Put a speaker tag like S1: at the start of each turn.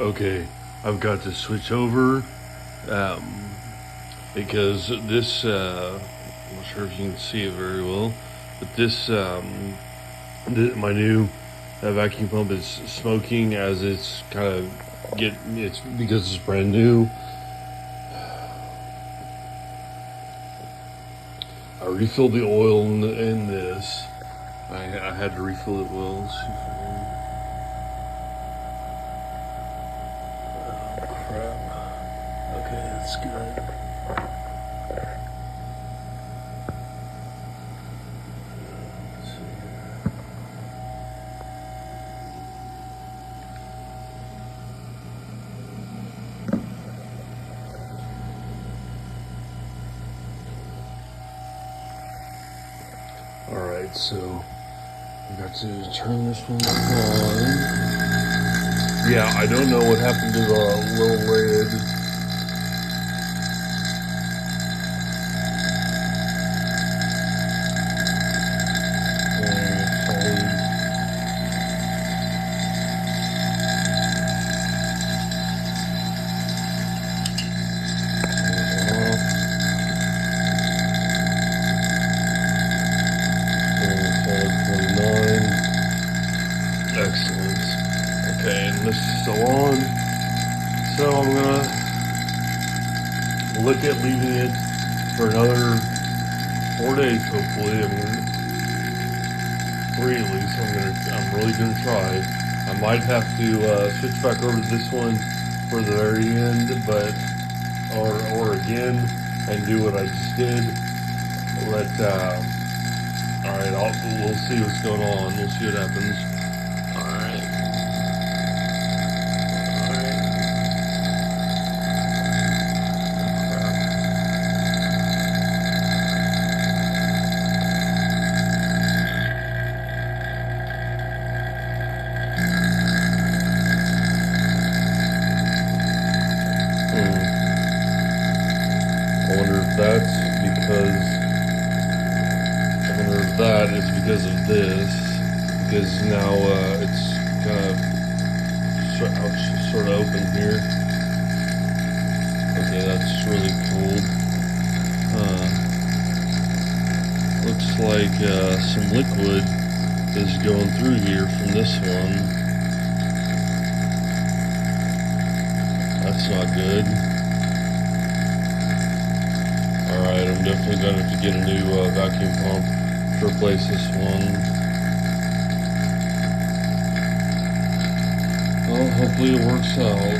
S1: Okay, I've got to switch over because this, I'm not sure if you can see it very well, but this, my new vacuum pump is smoking as it's kind of it's because it's brand new. I refilled the oil in this. I had to refill the oil. Okay, that's good. Alright, so I've got to turn this one on. Yeah, I don't know what happened to the little lid. Excellent. Okay, and this is still on. So I'm gonna look at leaving it for another 4 days, hopefully. I mean, 3 at least. I'm really gonna try. I might have to switch back over to this one for the very end, but or again and do what I just did. All right, we'll see what's going on. We'll see what happens. I wonder if that is because of this, because now it's kind of sort of open here. Okay, that's really cool. Looks like some liquid is going through here from this one. That's not good. Alright, I'm definitely going to have to get a new vacuum pump to replace this one. Well, hopefully it works out.